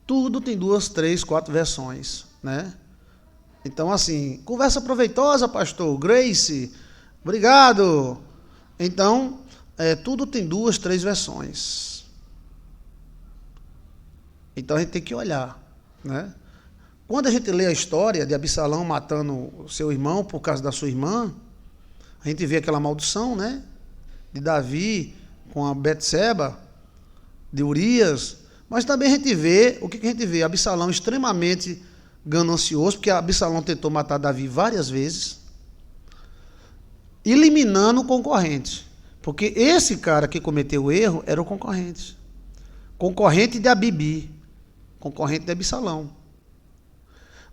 Tudo tem 2, 3, 4 versões, né? Então, assim, conversa proveitosa, pastor. Grace, obrigado. Então, tudo tem 2, 3 versões. Então, a gente tem que olhar, né? Quando a gente lê a história de Absalão matando o seu irmão por causa da sua irmã, a gente vê aquela maldição, né? De Davi com a Betseba, de Urias, mas também a gente vê, o que a gente vê? Absalão extremamente ganancioso, porque Absalão tentou matar Davi várias vezes, eliminando o concorrente, porque esse cara que cometeu o erro era o concorrente de Abibi, concorrente de Absalão.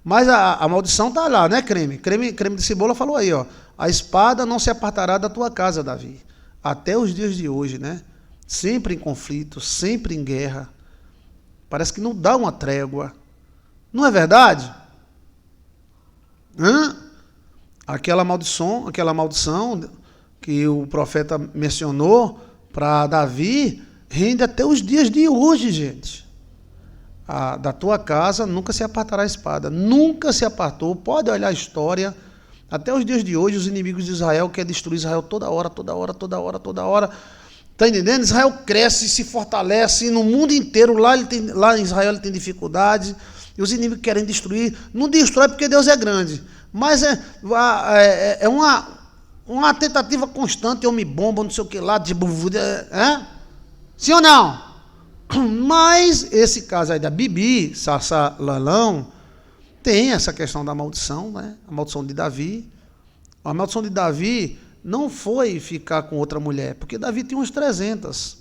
Mas a maldição está lá, né, creme de cebola falou aí, ó, a espada não se apartará da tua casa, Davi, até os dias de hoje, né? Sempre em conflito, sempre em guerra. Parece que não dá uma trégua. Não é verdade? Aquela maldição que o profeta mencionou para Davi rende até os dias de hoje, gente. Da tua casa nunca se apartará a espada. Nunca se apartou. Pode olhar a história. Até os dias de hoje, os inimigos de Israel querem destruir Israel toda hora. Está entendendo? Israel cresce, se fortalece, no mundo inteiro, lá em Israel ele tem dificuldade, e os inimigos querem destruir. Não destrói porque Deus é grande, mas é uma tentativa constante, homem-bomba, não sei o que lá, sim ou não? Mas esse caso aí da Bibi, Sassalalão, tem essa questão da maldição, né? A maldição de Davi. A maldição de Davi não foi ficar com outra mulher, porque Davi tinha uns 300.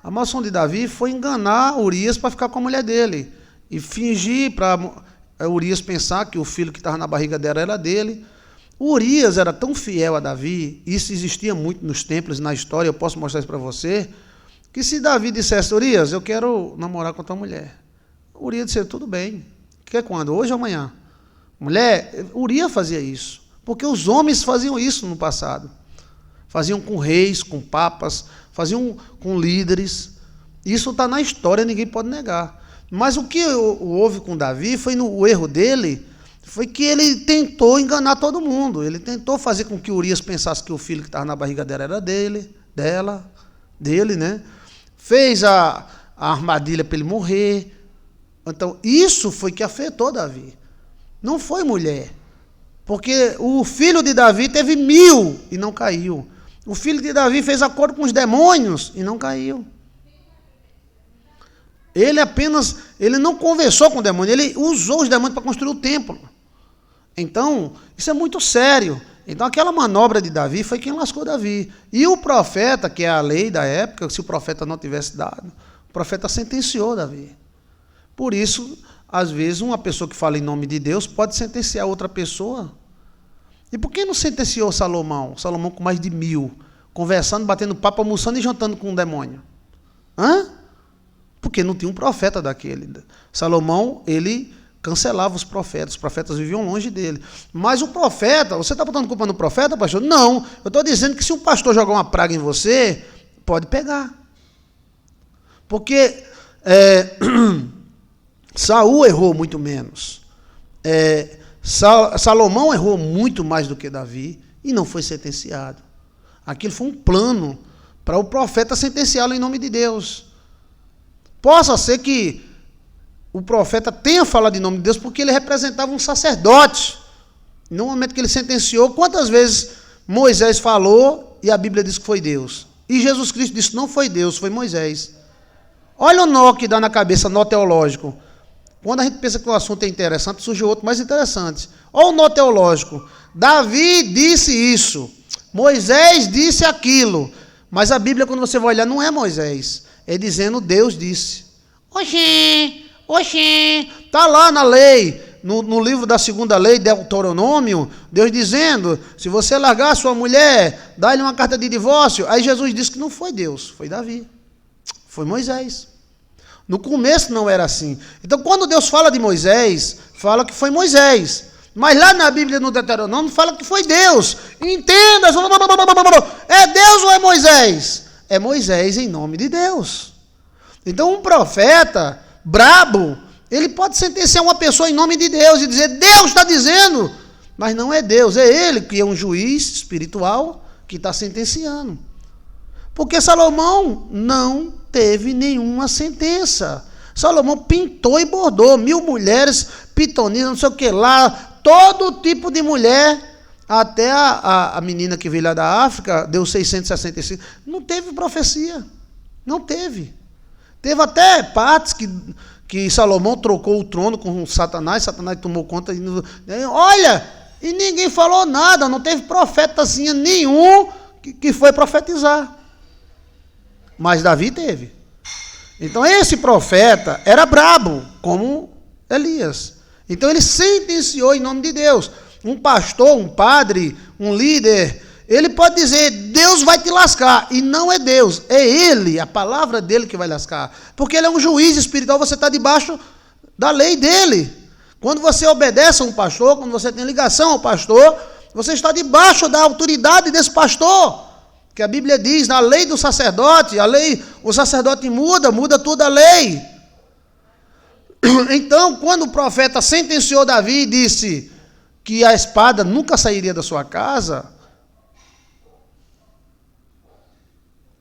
A maldição de Davi foi enganar Urias para ficar com a mulher dele e fingir para Urias pensar que o filho que estava na barriga dela era dele. Urias era tão fiel a Davi, isso existia muito nos templos e na história, eu posso mostrar isso para você, que se Davi dissesse, Urias, eu quero namorar com a tua mulher, Urias disse, tudo bem, quer quando? Hoje ou amanhã? Mulher, Urias fazia isso, porque os homens faziam isso no passado, faziam com reis, com papas, faziam com líderes, isso está na história, ninguém pode negar. Mas o que houve com Davi foi o erro dele, foi que ele tentou enganar todo mundo, ele tentou fazer com que Urias pensasse que o filho que estava na barriga dela era dele, né? Fez a armadilha para ele morrer. Então, isso foi que afetou Davi. Não foi mulher. Porque o filho de Davi teve 1000 e não caiu. O filho de Davi fez acordo com os demônios e não caiu. Ele não conversou com o demônio, ele usou os demônios para construir o templo. Então, isso é muito sério. Então, aquela manobra de Davi foi quem lascou Davi. E o profeta, que é a lei da época, se o profeta não tivesse dado, o profeta sentenciou Davi. Por isso, às vezes, uma pessoa que fala em nome de Deus pode sentenciar outra pessoa. E por que não sentenciou Salomão? Salomão com mais de 1000, conversando, batendo papo, almoçando e jantando com um demônio. Porque não tinha um profeta daquele. Salomão, ele cancelava os profetas viviam longe dele. Mas o profeta, você está botando culpa no profeta, pastor? Não, eu estou dizendo que se um pastor jogar uma praga em você, pode pegar. Porque Saul errou muito menos. Salomão errou muito mais do que Davi e não foi sentenciado. Aquilo foi um plano para o profeta sentenciá-lo em nome de Deus. Possa ser que o profeta tenha falado em nome de Deus porque ele representava um sacerdote. No momento que ele sentenciou, quantas vezes Moisés falou e a Bíblia diz que foi Deus? E Jesus Cristo disse, não foi Deus, foi Moisés. Olha o nó que dá na cabeça, nó teológico. Quando a gente pensa que o assunto é interessante, surge outro mais interessante. Olha o nó teológico. Davi disse isso, Moisés disse aquilo, mas a Bíblia, quando você vai olhar, não é Moisés, é dizendo Deus disse. Oxê, está lá na lei, no livro da segunda lei, Deuteronômio, Deus dizendo, se você largar a sua mulher, dá-lhe uma carta de divórcio. Aí Jesus disse que não foi Deus, foi Davi, foi Moisés. No começo não era assim. Então, quando Deus fala de Moisés, fala que foi Moisés. Mas lá na Bíblia, no Deuteronômio, fala que foi Deus. Entenda, é Deus ou é Moisés? É Moisés em nome de Deus. Então, um profeta brabo, ele pode sentenciar uma pessoa em nome de Deus e dizer, Deus está dizendo, mas não é Deus, é ele que é um juiz espiritual que está sentenciando. Porque Salomão não teve nenhuma sentença. Salomão pintou e bordou 1000 mulheres, pitonisas, não sei o que lá, todo tipo de mulher, até a menina que veio lá da África, deu 665, não teve profecia, não teve. Teve até partes que Salomão trocou o trono com Satanás tomou conta, olha, e ninguém falou nada, não teve profetazinha nenhum que foi profetizar. Mas Davi teve. Então esse profeta era brabo, como Elias. Então ele sentenciou em nome de Deus. Um pastor, um padre, um líder, ele pode dizer, Deus vai te lascar. E não é Deus, é ele, a palavra dele que vai lascar. Porque ele é um juiz espiritual, você está debaixo da lei dele. Quando você obedece a um pastor, quando você tem ligação ao pastor, você está debaixo da autoridade desse pastor. Que a Bíblia diz, na lei do sacerdote, o sacerdote muda toda a lei. Então, quando o profeta sentenciou Davi e disse que a espada nunca sairia da sua casa,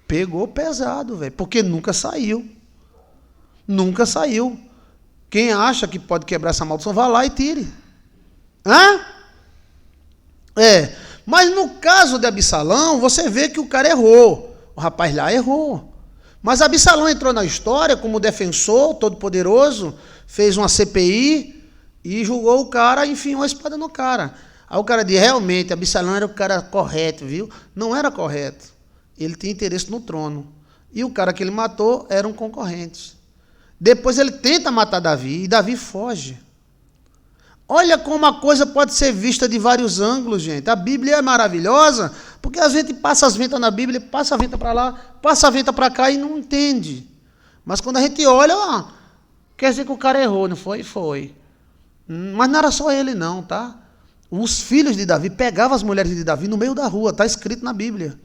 pegou pesado, velho, porque nunca saiu. Nunca saiu. Quem acha que pode quebrar essa maldição, vá lá e tire. Mas no caso de Absalão, você vê que o cara errou. O rapaz lá errou. Mas Absalão entrou na história como defensor todo-poderoso, fez uma CPI e julgou o cara e enfiou a espada no cara. Aí o cara disse, realmente, Absalão era o cara correto, viu? Não era correto. Ele tinha interesse no trono. E o cara que ele matou eram concorrentes. Depois ele tenta matar Davi e Davi foge. Olha como a coisa pode ser vista de vários ângulos, gente. A Bíblia é maravilhosa, porque a gente passa as ventas na Bíblia, passa a venta para lá, passa a venta para cá e não entende. Mas quando a gente olha, quer dizer que o cara errou, não foi? Foi. Mas não era só ele não, tá? Os filhos de Davi pegavam as mulheres de Davi no meio da rua, está escrito na Bíblia.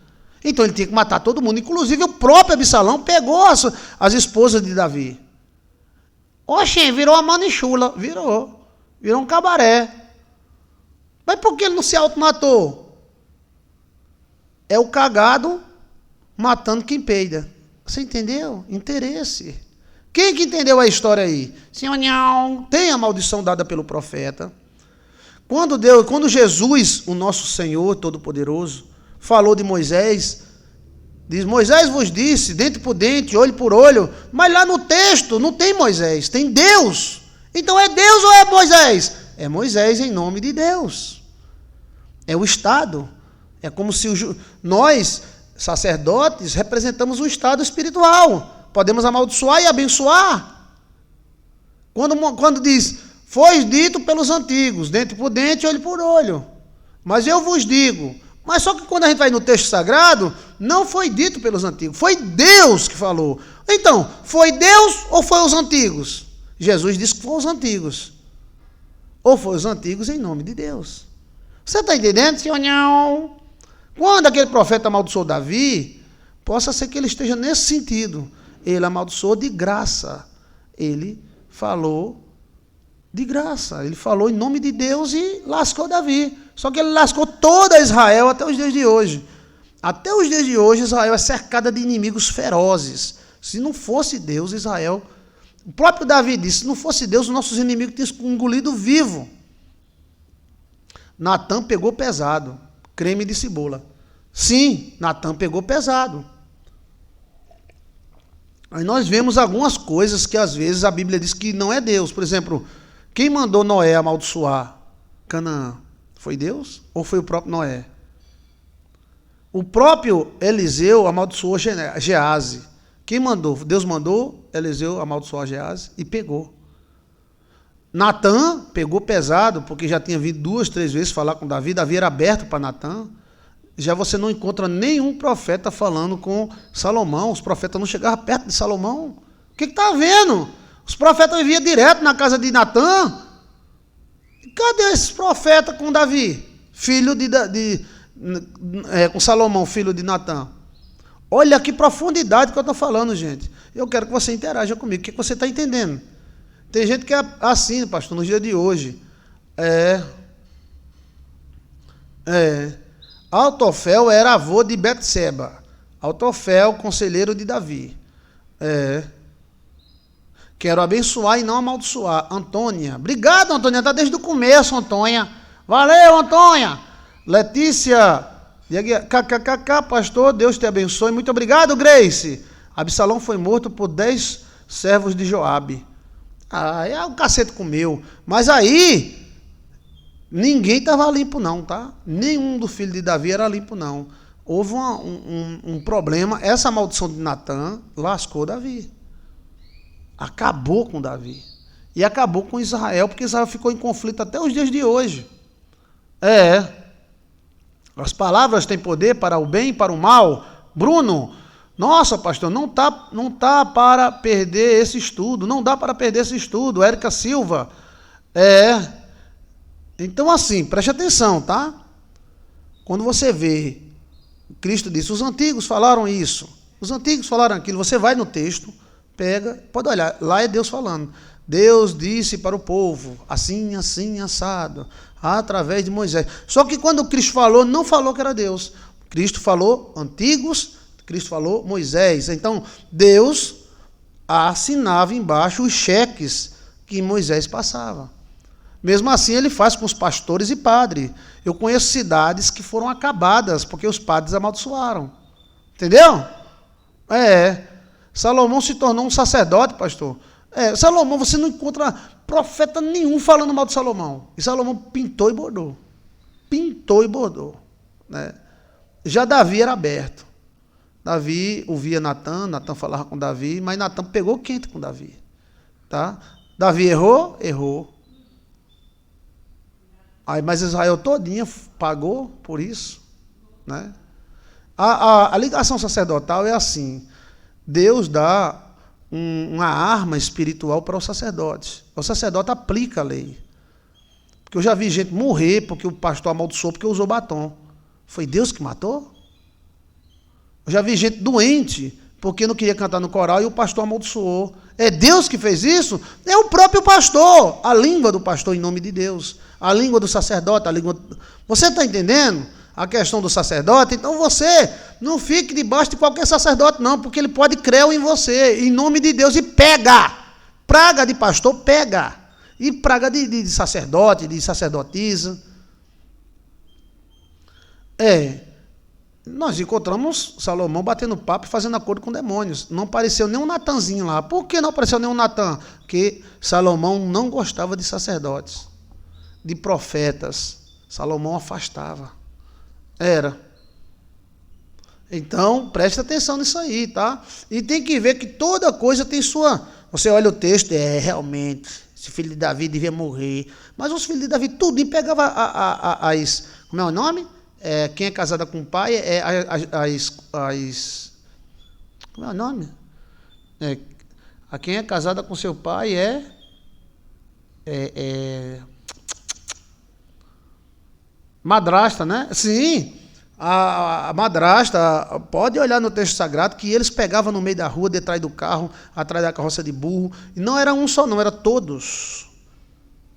Então ele tinha que matar todo mundo, inclusive o próprio Absalão pegou as esposas de Davi. Oxê, virou a manichula, virou um cabaré. Mas por que ele não se automatou? É o cagado matando quem peida. Você entendeu? Interesse. Quem que entendeu a história aí? Senhor, não. Tem a maldição dada pelo profeta. Quando Jesus, o nosso Senhor Todo-Poderoso, falou de Moisés, diz, Moisés vos disse, dente por dente, olho por olho, mas lá no texto não tem Moisés, tem Deus. Então é Deus ou é Moisés? É Moisés em nome de Deus. É o Estado. É como se nós, sacerdotes, representamos o Estado espiritual. Podemos amaldiçoar e abençoar. Quando diz, foi dito pelos antigos, dente por dente, olho por olho. Mas eu vos digo. Mas só que quando a gente vai no texto sagrado, não foi dito pelos antigos, foi Deus que falou. Então, foi Deus ou foi os antigos? Jesus disse que foram os antigos. Ou foi os antigos em nome de Deus. Você está entendendo, senhor? Não. Quando aquele profeta amaldiçoou Davi, possa ser que ele esteja nesse sentido. Ele amaldiçoou de graça. Ele falou de graça. Ele falou em nome de Deus e lascou Davi. Só que ele lascou toda Israel até os dias de hoje. Até os dias de hoje, Israel é cercada de inimigos ferozes. Se não fosse Deus, Israel... O próprio Davi disse, se não fosse Deus, os nossos inimigos tinham engolido vivo. Natã pegou pesado. Creme de cebola. Sim, Natã pegou pesado. Aí nós vemos algumas coisas que às vezes a Bíblia diz que não é Deus. Por exemplo, quem mandou Noé amaldiçoar Canaã? Foi Deus ou foi o próprio Noé? O próprio Eliseu amaldiçoou Gease. Quem mandou? Deus mandou Eliseu amaldiçoar Gease e pegou. Natã pegou pesado, porque já tinha vindo 2, 3 vezes falar com Davi. Davi era aberto para Natã. Já você não encontra nenhum profeta falando com Salomão. Os profetas não chegavam perto de Salomão. O que está havendo? Os profetas viviam direto na casa de Natã. Cadê esses profetas com Davi? Filho com Salomão, filho de Natã. Olha que profundidade que eu estou falando, gente. Eu quero que você interaja comigo. O que você está entendendo? Tem gente que é assim, pastor, nos dias de hoje. Autofel era avô de Betseba. Autofel, conselheiro de Davi. Quero abençoar e não amaldiçoar. Antônia. Obrigado, Antônia. Está desde o começo, Antônia. Valeu, Antônia. Letícia. KKKK, pastor, Deus te abençoe. Muito obrigado, Grace. Absalão foi morto por 10 servos de Joabe. O cacete comeu. Mas aí, ninguém estava limpo não, tá? Nenhum dos filhos de Davi era limpo não. Houve um problema. Essa maldição de Natã lascou Davi. Acabou com Davi. E acabou com Israel, porque Israel ficou em conflito até os dias de hoje. As palavras têm poder para o bem e para o mal. Bruno, nossa, pastor, não tá para perder esse estudo. Não dá para perder esse estudo. Érica Silva. Então, assim, preste atenção, tá? Quando você vê, Cristo disse, os antigos falaram isso. Os antigos falaram aquilo. Você vai no texto, pega, pode olhar, lá é Deus falando. Deus disse para o povo, assim, assim, assado, através de Moisés. Só que quando Cristo falou, não falou que era Deus. Cristo falou antigos, Cristo falou Moisés. Então, Deus assinava embaixo os cheques que Moisés passava. Mesmo assim, ele faz com os pastores e padres. Eu conheço cidades que foram acabadas porque os padres amaldiçoaram. Entendeu? Salomão se tornou um sacerdote, pastor. Salomão, você não encontra profeta nenhum falando mal de Salomão. E Salomão pintou e bordou. Pintou e bordou. Né? Já Davi era aberto. Davi ouvia Natã, Natã falava com Davi, mas Natã pegou quente com Davi. Tá? Davi errou? Errou. Mas Israel todinha pagou por isso. Né? A ligação sacerdotal é assim. Deus dá uma arma espiritual para os sacerdotes. O sacerdote aplica a lei. Porque eu já vi gente morrer porque o pastor amaldiçoou porque usou batom. Foi Deus que matou? Eu já vi gente doente porque não queria cantar no coral e o pastor amaldiçoou. É Deus que fez isso? É o próprio pastor. A língua do pastor em nome de Deus. A língua do sacerdote, a língua... Você está entendendo a questão do sacerdote? Então você não fique debaixo de qualquer sacerdote, não, porque ele pode crer em você, em nome de Deus, e pega. Praga de pastor, pega. E praga de sacerdote, de sacerdotisa. Nós encontramos Salomão batendo papo e fazendo acordo com demônios. Não apareceu nenhum Natanzinho lá. Por que não apareceu nenhum Natã? Porque Salomão não gostava de sacerdotes, de profetas. Salomão afastava. Então, preste atenção nisso aí, tá? E tem que ver que toda coisa tem sua... Você olha o texto, realmente, esse filho de Davi devia morrer. Mas os filhos de Davi tudo pegava as... Como é o nome? Quem é casada com o pai como é o nome? A quem é casada com seu pai madrasta, né? Sim, a madrasta, pode olhar no texto sagrado que eles pegavam no meio da rua, detrás do carro, atrás da carroça de burro, e não era um só não, era todos.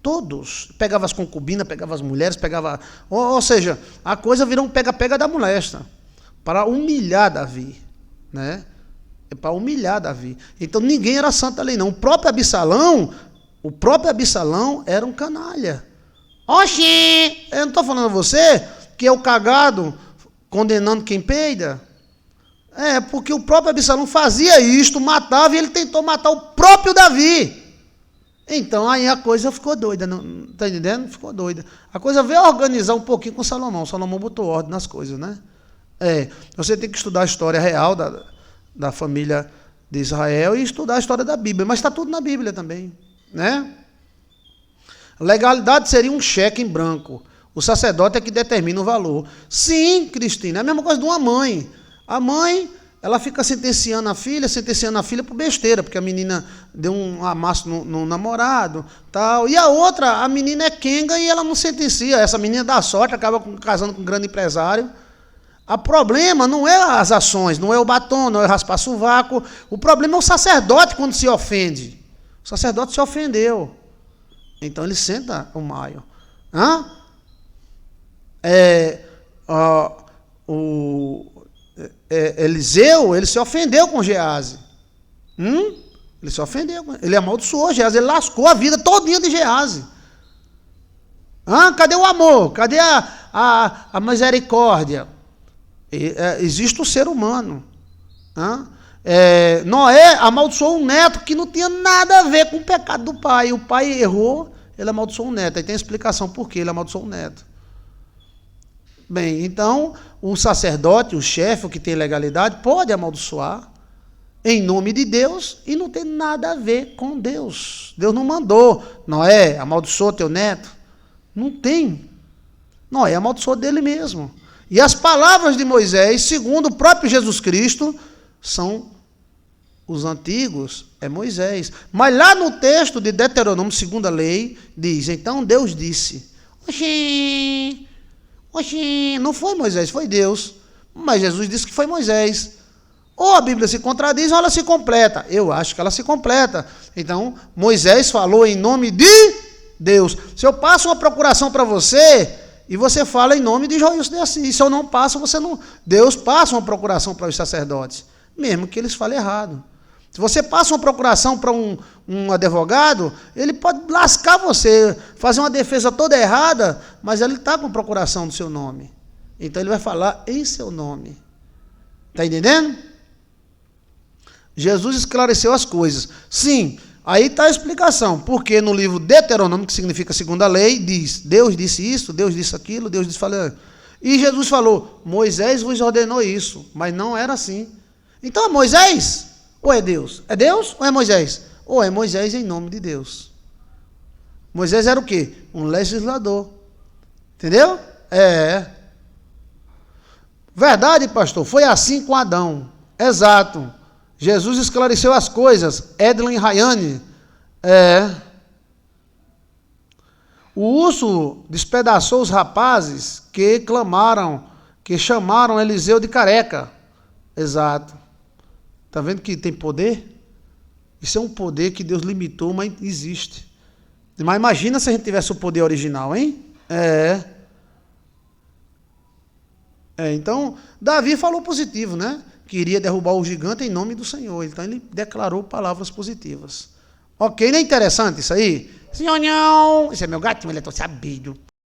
Todos. Pegava as concubinas, pegava as mulheres, pegava... Ou seja, a coisa virou um pega-pega da molesta, para humilhar Davi, né? Para humilhar Davi. Então ninguém era santo ali não. O próprio Absalão era um canalha. Oxi! Eu não estou falando a você que é o cagado condenando quem peida? Porque o próprio Absalão fazia isto, matava, e ele tentou matar o próprio Davi. Então aí a coisa ficou doida, está entendendo? Ficou doida. A coisa veio organizar um pouquinho com Salomão. Salomão botou ordem nas coisas, né? Você tem que estudar a história real da família de Israel e estudar a história da Bíblia, mas está tudo na Bíblia também, né? Legalidade seria um cheque em branco. O sacerdote é que determina o valor. Sim, Cristina, é a mesma coisa de uma mãe. A mãe, ela fica sentenciando a filha por besteira, porque a menina deu um amasso no namorado, tal. E a outra, a menina é quenga e ela não sentencia. Essa menina dá sorte, acaba casando com um grande empresário. O problema não é as ações, não é o batom, não é raspar sovaco. O problema é o sacerdote quando se ofende. O sacerdote se ofendeu. Então ele senta o maio. Eliseu, ele se ofendeu com Geazi. Ele se ofendeu. Ele amaldiçoou Geazi, ele lascou a vida todinha de Geazi. Cadê o amor? Cadê a misericórdia? Existe o ser humano. Noé amaldiçoou um neto que não tinha nada a ver com o pecado do pai. O pai errou, ele amaldiçoou o neto. Aí tem a explicação por que ele amaldiçoou o neto. Bem, então, o sacerdote, o chefe, o que tem legalidade, pode amaldiçoar em nome de Deus e não tem nada a ver com Deus. Deus não mandou. Noé, amaldiçoou teu neto. Não tem. Noé amaldiçoou dele mesmo. E as palavras de Moisés, segundo o próprio Jesus Cristo, são os antigos, é Moisés. Mas lá no texto de Deuteronômio, segunda lei, diz, então Deus disse, oxi, não foi Moisés, foi Deus. Mas Jesus disse que foi Moisés. Ou a Bíblia se contradiz ou ela se completa. Eu acho que ela se completa. Então, Moisés falou em nome de Deus. Se eu passo uma procuração para você e você fala em nome de Joilson de Assis, se eu não passo, você não. Deus passa uma procuração para os sacerdotes, mesmo que eles falem errado. Se você passa uma procuração para um advogado, ele pode lascar você, fazer uma defesa toda errada, mas ele está com procuração do seu nome. Então ele vai falar em seu nome. Está entendendo? Jesus esclareceu as coisas. Sim, aí está a explicação. Porque no livro Deuteronômio, que significa segunda lei, diz, Deus disse isso, Deus disse aquilo, Deus disse... E Jesus falou, Moisés vos ordenou isso, mas não era assim. Então é Moisés ou é Deus? É Deus ou é Moisés? Ou é Moisés em nome de Deus. Moisés era o quê? Um legislador. Entendeu? Verdade, pastor, foi assim com Adão. Exato. Jesus esclareceu as coisas. Edlin Rayane. O urso despedaçou os rapazes que clamaram, que chamaram Eliseu de careca. Exato. Está vendo que tem poder? Isso é um poder que Deus limitou, mas existe. Mas imagina se a gente tivesse o poder original, hein? Então, Davi falou positivo, né? Queria derrubar o gigante em nome do Senhor. Então, ele declarou palavras positivas. Ok, não é interessante isso aí? Senhor, não. Esse é meu gatinho, ele é tão sabido.